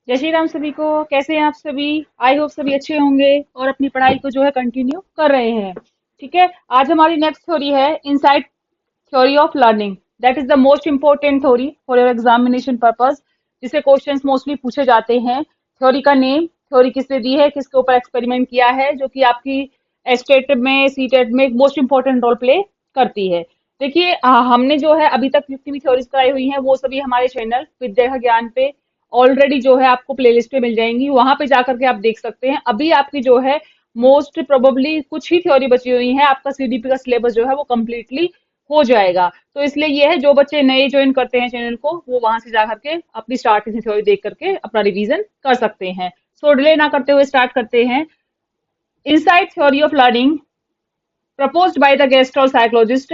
जय श्री राम सभी को। कैसे हैं आप सभी? आई होप सभी अच्छे होंगे और अपनी पढ़ाई को जो है कंटिन्यू कर रहे हैं। ठीक है, आज हमारी नेक्स्ट थ्योरी है insight theory of learning. That is the most important theory for your examination purpose, जिससे क्वेश्चंस मोस्टली पूछे जाते हैं। थ्योरी का नेम, थ्योरी किसने दी है, किसके ऊपर एक्सपेरिमेंट किया है, जो कि आपकी स्टेट में सीटेट में एक मोस्ट इंपॉर्टेंट रोल प्ले करती है। देखिए, हमने जो है अभी तक जितनी भी थ्योरीज कराई हुई हैं वो सभी हमारे चैनल विद्या का ज्ञान पे ऑलरेडी जो है आपको प्लेलिस्ट पे मिल जाएंगी। वहां पे जाकर के आप देख सकते हैं। अभी आपकी जो है मोस्ट प्रोबेबली कुछ ही थ्योरी बची हुई है, आपका सीडीपी का सिलेबस जो है वो कम्प्लीटली हो जाएगा। तो इसलिए ये है, जो बच्चे नए ज्वाइन करते हैं चैनल को वो वहां से जाकर के अपनी स्टार्टिंग से थ्योरी देख करके अपना रिवीजन कर सकते हैं। सो डिले ना करते हुए स्टार्ट करते हैं। Insight theory of learning proposed by the Gestalt psychologist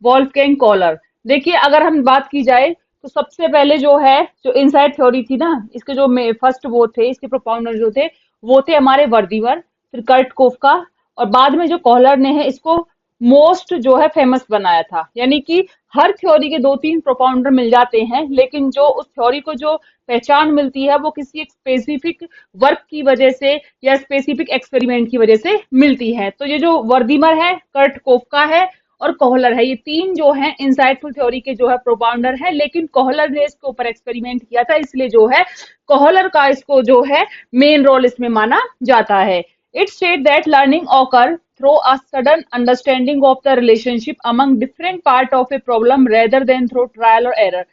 Wolfgang Kohler. देखिए, अगर हम बात की जाए तो सबसे पहले जो है, जो इनसाइड थ्योरी थी ना, इसके जो फर्स्ट वो थे, इसके प्रोपाउंडर जो थे वो थे हमारे वर्दीवर, फिर कर्ट कोफका, और बाद में जो कॉलर ने है इसको मोस्ट जो है फेमस बनाया था। यानी कि हर थ्योरी के दो तीन प्रोपाउंडर मिल जाते हैं, लेकिन जो उस थ्योरी को जो पहचान मिलती है वो किसी एक स्पेसिफिक वर्क की वजह से या स्पेसिफिक एक्सपेरिमेंट की वजह से मिलती है। तो ये जो वर्दीमर है, कर्ट कोफका है और कोहलर है, ये तीन जो है इंसाइटफुल थ्योरी के जो है प्रोपाउंडर है। लेकिन कोहलर ने इसके ऊपर एक्सपेरिमेंट किया था, इसलिए जो है कोहलर का इसको जो है मेन रोल इसमें माना जाता है। It state that learning occur through a sudden understanding of the relationship among different part of a problem rather than through trial और एरर।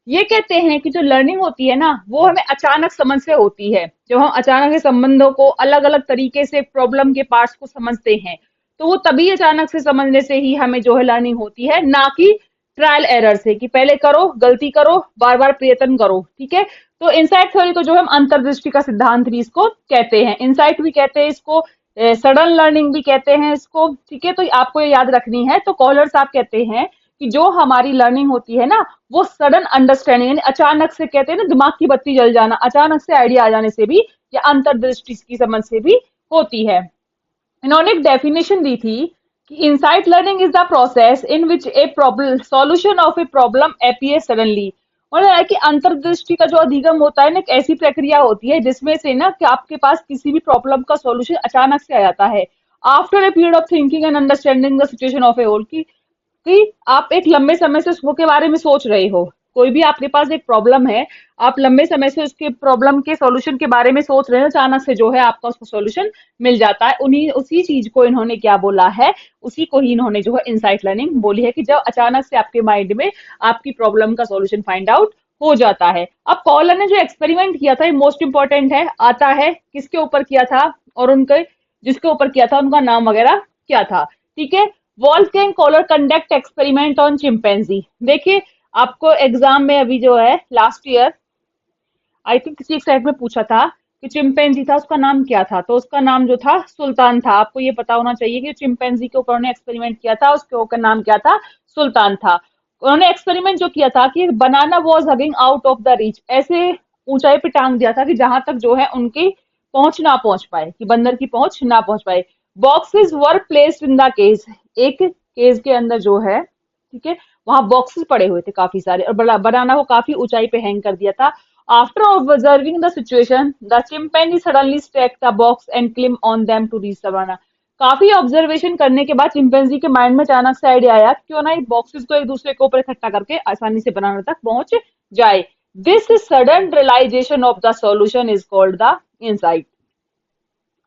ये कहते हैं कि जो लर्निंग होती है ना, वो हमें अचानक समझ से होती है। जब हम अचानक से संबंधों को अलग अलग तरीके से प्रॉब्लम के पार्ट्स को समझते हैं, तो वो तभी अचानक से समझने से ही हमें जो है लर्निंग होती है, ना कि ट्रायल एरर से कि पहले करो, गलती करो, बार बार प्रयत्न करो। ठीक है, तो इनसाइट थ्योरी को जो हम अंतर्दृष्टि का सिद्धांत भी इसको कहते हैं, इनसाइट भी कहते हैं इसको, सडन लर्निंग भी कहते हैं इसको। ठीक है, तो आपको ये याद रखनी है। तो कॉलर साहब कहते हैं कि जो हमारी लर्निंग होती है ना, वो सडन अंडरस्टैंडिंग यानी अचानक से, कहते हैं ना दिमाग की बत्ती जल जाना, अचानक से आइडिया आ जाने से भी या अंतर्दृष्टि की समझ से भी होती है। इन्होंने एक डेफिनेशन दी थी कि insight learning is the process in which a problem solution of a problem appear suddenly. और कि अंतर्दृष्टि का जो अधिगम होता है ना, एक ऐसी प्रक्रिया होती है जिसमें से ना कि आपके पास किसी भी प्रॉब्लम का सॉल्यूशन अचानक से आ जाता है, after a period of thinking and understanding the situation of a whole. कि आप एक लंबे समय से उसके बारे में सोच रहे हो। कोई भी आपके पास एक प्रॉब्लम है, आप लंबे समय से उसके प्रॉब्लम के सॉल्यूशन के बारे में सोच रहे हो, अचानक से जो है आपका उसको सॉल्यूशन मिल जाता है। उन्हीं उसी चीज को इन्होंने क्या बोला है, उसी को ही इन्होंने जो है इनसाइट लर्निंग बोली है, कि जब अचानक से आपके माइंड में आपकी प्रॉब्लम का सॉल्यूशन फाइंड आउट हो जाता है। अब कॉलर ने जो एक्सपेरिमेंट किया था, ये मोस्ट इंपॉर्टेंट है, आता है किसके ऊपर किया था और उनके जिसके ऊपर किया था उनका नाम वगैरह क्या था। ठीक है, Wolfgang Kohler conduct experiment on chimpanzee. देखिए, आपको एग्जाम में अभी जो है लास्ट ईयर आई थिंक किसी एक साइड में पूछा था कि चिंपैंजी था, उसका नाम क्या था, तो उसका नाम जो था सुल्तान था। आपको ये पता होना चाहिए कि चिंपैंजी के ऊपर उन्होंने एक्सपेरिमेंट किया था, उसके ऊपर नाम क्या था, सुल्तान था। उन्होंने एक्सपेरिमेंट जो किया था कि banana was hanging out of the reach, ऐसे ऊंचाई पे टांग दिया था कि जहां तक जो है उनकी पहुंच ना पहुंच पाए, कि बंदर की पहुंच ना पहुंच पाए। Boxes were placed in the cage, एक केज के अंदर जो है, ठीक है, वहां बॉक्सेस पड़े हुए थे काफी सारे, और बड़ा बनाना को काफी ऊंचाई पे हैंग कर दिया था। After observing the situation the chimpanzee suddenly stack the box and climb on them to reach the banana. काफी ऑब्जर्वेशन करने के बाद चिंपैंजी के माइंड में अचानक से आइडिया आया, क्यों ना बॉक्सेस को एक दूसरे के ऊपर इकट्ठा करके आसानी से बनाना तक पहुंच जाए। This sudden realisation of the solution is called the insight.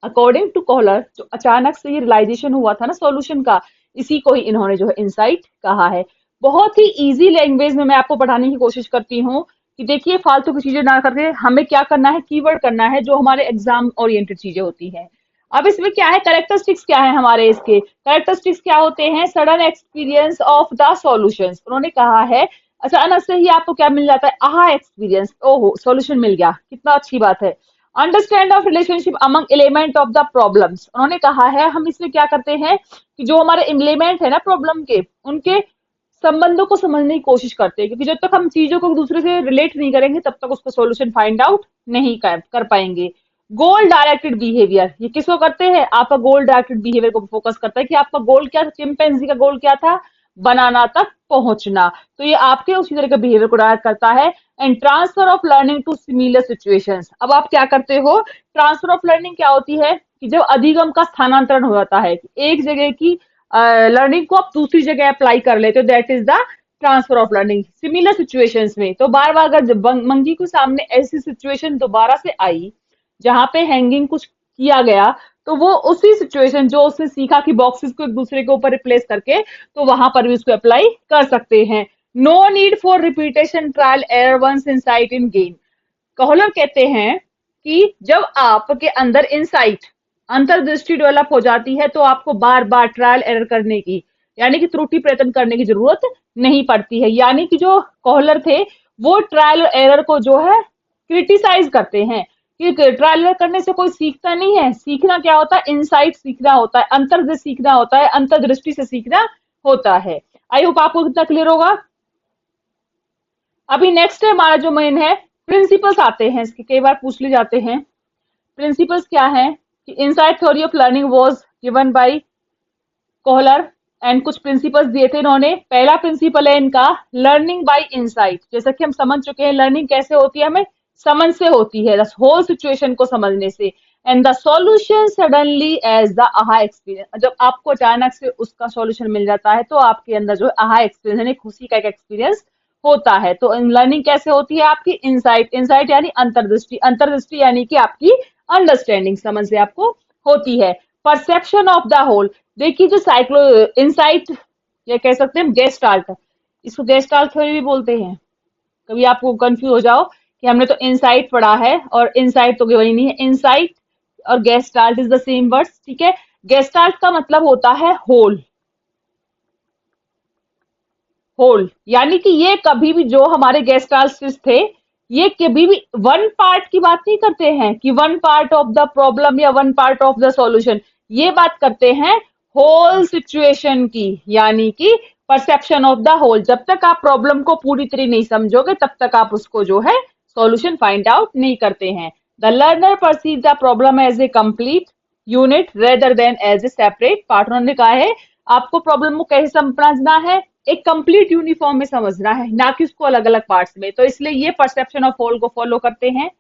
According to Kohler, जो अचानक से ये रियलाइजेशन हुआ था ना सॉल्यूशन का, इसी को ही इन्होंने जो है इंसाइट कहा है। बहुत ही इजी लैंग्वेज में मैं आपको पढ़ाने की कोशिश करती हूँ कि देखिए, फालतू की चीजें ना करके हमें क्या करना है, कीवर्ड करना है, जो हमारे एग्जाम ओरिएंटेड चीजें होती हैं। अब इसमें क्या है, कैरेक्टरिस्टिक्स क्या है हमारे, इसके कैरेक्टरिस्टिक्स क्या होते हैं, sudden experience of the solutions. उन्होंने कहा है अचानक से ही आपको क्या मिल जाता है, आहा एक्सपीरियंस, ओहो सॉल्यूशन मिल गया, कितना अच्छी बात है। Understand of relationship among element of the problems. उन्होंने कहा है हम इसमें क्या करते हैं कि जो हमारे एलिमेंट है ना प्रॉब्लम के, उनके संबंधों को समझने की कोशिश करते हैं, क्योंकि जब तक हम चीजों को एक दूसरे से रिलेट नहीं करेंगे तब तक उसका सॉल्यूशन फाइंड आउट नहीं कर पाएंगे। गोल डायरेक्टेड बिहेवियर, ये किसको करते हैं, आपका गोल डायरेक्टेड बिहेवियर को फोकस करता है कि आपका गोल क्या था, चिंपैंजी का गोल क्या था, बनाना तक पहुंचना। तो ये आपके उसी तरह के बिहेवियर को डायरेक्ट करता है। And transfer of learning to similar situations, अब आप क्या करते हो, ट्रांसफर ऑफ लर्निंग क्या होती है कि जब अधिगम का स्थानांतरण हो जाता है, एक जगह की लर्निंग को आप दूसरी जगह अप्लाई कर लेते हो, that is the transfer of learning. Similar situations में तो बार बार अगर मंकी को सामने ऐसी सिचुएशन दोबारा से आई जहां पे हैंगिंग कुछ किया गया, तो वो उसी सिचुएशन जो उसने सीखा कि बॉक्सेस को एक दूसरे के ऊपर रिप्लेस करके, तो वहां पर भी उसको अप्लाई कर सकते हैं। No need for repetition, trial error, once insight in gain. Kohler कहते हैं कि जब आपके अंदर इंसाइट, अंतर्दृष्टि डेवलप हो जाती है, तो आपको बार बार ट्रायल एरर करने की, यानी कि त्रुटि प्रयत्न करने की जरूरत नहीं पड़ती है। यानी कि जो कोहलर थे वो ट्रायल एरर को जो है क्रिटिसाइज करते हैं कि ट्रायल एरर करने से कोई सीखता नहीं है। सीखना क्या होता है, इंसाइट सीखना होता है, अंतर्दृष्टि सीखना होता है, अंतर्दृष्टि से सीखना होता है। आई होप आपको कितना क्लियर होगा। अभी नेक्स्ट है हमारा जो मेन है, प्रिंसिपल्स आते हैं इसके, कई बार पूछ ले जाते हैं। प्रिंसिपल्स क्या है कि insight theory of learning was given by Kohler, and कुछ प्रिंसिपल्स दिए थे इन्होंने। पहला प्रिंसिपल है इनका लर्निंग बाय इनसाइट। जैसा कि हम समझ चुके हैं लर्निंग कैसे होती है, हमें समझ से होती है, होल सिचुएशन को समझने से। And the solution suddenly as the aha experience, जब आपको अचानक से उसका सॉल्यूशन मिल जाता है तो आपके अंदर जो आहा एक्सपीरियंस यानी खुशी का एक एक्सपीरियंस होता है। तो लर्निंग कैसे होती है आपकी, इनसाइट, इनसाइट यानी अंतर्दृष्टि, अंतर्दृष्टि यानी कि आपकी अंडरस्टैंडिंग, समझ से आपको होती है। परसेप्शन ऑफ द होल, देखिए जो साइक्लो इनसाइट, या कह सकते हैं गेस्टाल्ट, इसको गेस्टाल्ट थ्योरी भी बोलते हैं। कभी आपको कंफ्यूज हो जाओ कि हमने तो इनसाइट पढ़ा है और इनसाइट तो वही नहीं है, इनसाइट और gestalt is the same words, ठीक है। गेस्टाल्ट का मतलब होता है होल, होल यानी कि ये कभी भी जो हमारे गेस्टाल्ट थे, ये कभी भी वन पार्ट की बात नहीं करते हैं कि one part of the problem या one part of the solution, ये बात करते हैं होल सिचुएशन की, यानी कि परसेप्शन ऑफ द होल। जब तक आप प्रॉब्लम को पूरी तरह नहीं समझोगे तब तक आप उसको जो है सॉल्यूशन फाइंड आउट नहीं करते हैं। The learner perceive the problem as a complete unit rather than as a separate part. उन्होंने कहा है आपको प्रॉब्लम को कैसे समझना है, एक कंप्लीट यूनिफॉर्म में समझना है, ना कि उसको अलग अलग पार्ट्स में। तो इसलिए ये परसेप्शन ऑफ होल को फॉलो करते हैं।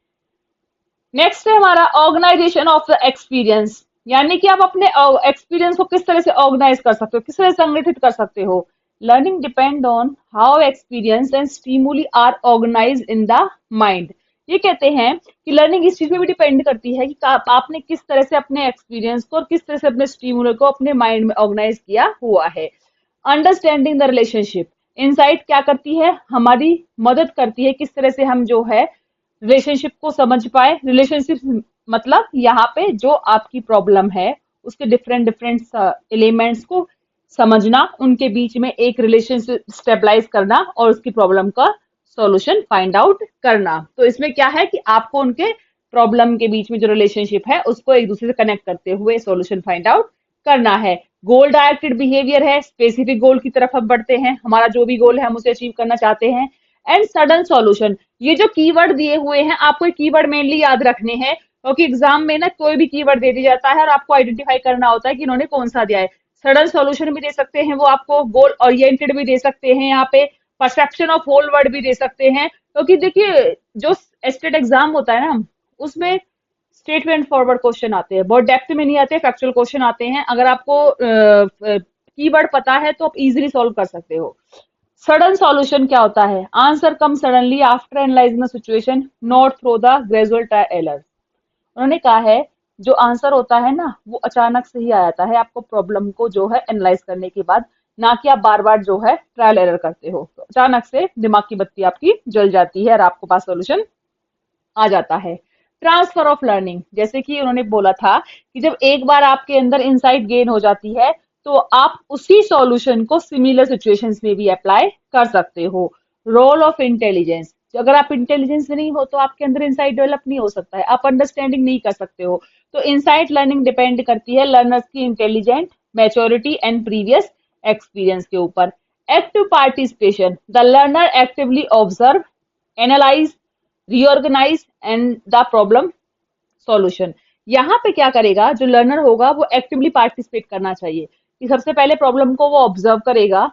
नेक्स्ट है हमारा ऑर्गेनाइजेशन ऑफ द एक्सपीरियंस, यानी कि आप अपने एक्सपीरियंस को किस तरह से ऑर्गेनाइज कर सकते हो, किस तरह से संगठित कर सकते हो। Learning depend on how experience and stimuli are organise in the mind. ये कहते हैं कि लर्निंग इस चीज पे भी डिपेंड करती है कि आपने किस तरह से अपने एक्सपीरियंस को और किस तरह से अपने स्टिमुलर को अपने माइंड में ऑर्गेनाइज किया हुआ है। अंडरस्टैंडिंग द रिलेशनशिप, इनसाइट क्या करती है, हमारी मदद करती है किस तरह से हम जो है रिलेशनशिप को समझ पाए। रिलेशनशिप मतलब यहाँ पे जो आपकी प्रॉब्लम है उसके डिफरेंट डिफरेंट एलिमेंट्स को समझना, उनके बीच में एक रिलेशनशिप स्टेबलाइज करना और उसकी प्रॉब्लम का सॉल्यूशन फाइंड आउट करना। तो इसमें क्या है कि आपको उनके प्रॉब्लम के बीच में जो रिलेशनशिप है उसको एक दूसरे से कनेक्ट करते हुए सॉल्यूशन फाइंड आउट करना है। गोल डायरेक्टेड बिहेवियर है, स्पेसिफिक गोल की तरफ हम बढ़ते हैं, हमारा जो भी गोल है हम उसे अचीव करना चाहते हैं। एंड सडन सॉल्यूशन, ये जो कीवर्ड दिए हुए हैं आपको कीवर्ड मेनली याद रखने हैं, क्योंकि एग्जाम में ना कोई भी कीवर्ड दे दिया जाता है और आपको आइडेंटिफाई करना होता है कि इन्होंने कौन सा दिया है। सडन सॉल्यूशन भी दे सकते हैं वो आपको, गोल ओरिएंटेड भी दे सकते हैं, यहाँ पे परसेप्शन ऑफ होल वर्ड भी दे सकते हैं। क्योंकि देखिए जो स्टेट एग्जाम होता है ना उसमें स्टेटमेंट फॉरवर्ड क्वेश्चन आते हैं, बहुत डेप्थ में नहीं आते, फैक्चुअल क्वेश्चन आते हैं। अगर आपको कीवर्ड पता है तो आप इजीली सॉल्व कर सकते हो। सडन सॉल्यूशन क्या होता है, answer come suddenly after analysing the situation not through the gradual trial error. उन्होंने कहा है जो आंसर होता है ना वो अचानक से ही आ जाता है आपको प्रॉब्लम को जो है एनालाइज करने के बाद, ना कि आप बार बार जो है ट्रायल एरर करते हो। तो अचानक से दिमाग की बत्ती आपकी जल जाती है और आपको पास सॉल्यूशन आ जाता है। ट्रांसफर ऑफ लर्निंग, जैसे कि उन्होंने बोला था कि जब एक बार आपके अंदर इनसाइट गेन हो जाती है तो आप उसी सॉल्यूशन को सिमिलर सिचुएशंस में भी अप्लाई कर सकते हो। रोल ऑफ इंटेलिजेंस, अगर आप इंटेलिजेंस नहीं हो तो आपके अंदर इनसाइट डेवलप नहीं हो सकता है, आप अंडरस्टैंडिंग नहीं कर सकते हो। तो इनसाइट लर्निंग डिपेंड करती है लर्नर्स की intelligent maturity and previous experience के ऊपर। Active participation, the learner actively observe, analyse, reorganise and the problem solution. यहाँ पे क्या करेगा जो लर्नर होगा वो एक्टिवली पार्टिसिपेट करना चाहिए कि सबसे पहले प्रॉब्लम को वो ऑब्जर्व करेगा,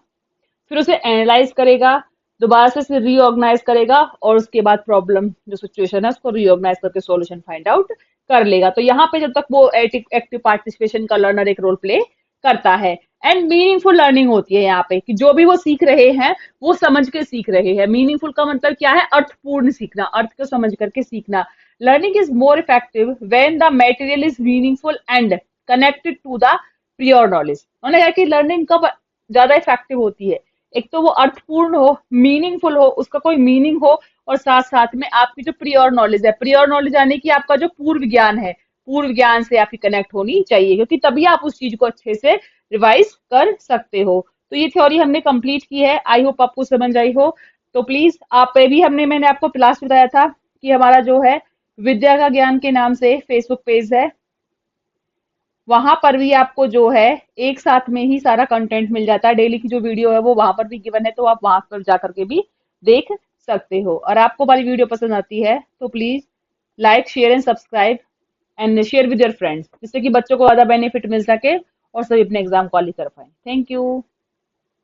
फिर उसे एनालाइज करेगा, दोबारा से रीऑर्गेनाइज करेगा और उसके बाद प्रॉब्लम जो सिचुएशन है उसको रीऑर्गेनाइज करके सॉल्यूशन फाइंड आउट कर लेगा। तो यहाँ पे जब तक वो एक्टिव पार्टिसिपेशन का लर्नर एक रोल प्ले करता है। एंड मीनिंगफुल लर्निंग होती है यहाँ पे कि जो भी वो सीख रहे हैं वो समझ के सीख रहे हैं। मीनिंगफुल का मतलब क्या है? अर्थपूर्ण सीखना, अर्थ को समझ करके सीखना। Learning is more effective when the material is meaningful and connected to the pure knowledge. उन्होंने कहा कि लर्निंग कब ज्यादा इफेक्टिव होती है? एक तो वो अर्थपूर्ण हो, मीनिंगफुल हो, उसका कोई मीनिंग हो, और साथ साथ में आपकी जो प्रियोर नॉलेज है, प्रियोर नॉलेज यानी कि आपका जो पूर्व ज्ञान है, पूर्व ज्ञान से आपकी कनेक्ट होनी चाहिए, क्योंकि तभी आप उस चीज को अच्छे से रिवाइज कर सकते हो। तो ये थ्योरी हमने कंप्लीट की है, आई होप आपको समझ आई हो। तो प्लीज आप पे भी मैंने आपको क्लास बताया था कि हमारा जो है विद्या का ज्ञान के नाम से फेसबुक पेज है, वहां पर भी आपको जो है एक साथ में ही सारा कंटेंट मिल जाता है। डेली की जो वीडियो है वो वहां पर भी गिवन है, तो आप वहां पर जा करके भी देख सकते हो। और आपको हमारी वीडियो पसंद आती है तो please like, share and subscribe and share with your friends, जिससे कि बच्चों को ज्यादा बेनिफिट मिल सके और सभी अपने एग्जाम क्वालिफाई कर पाए। Thank you.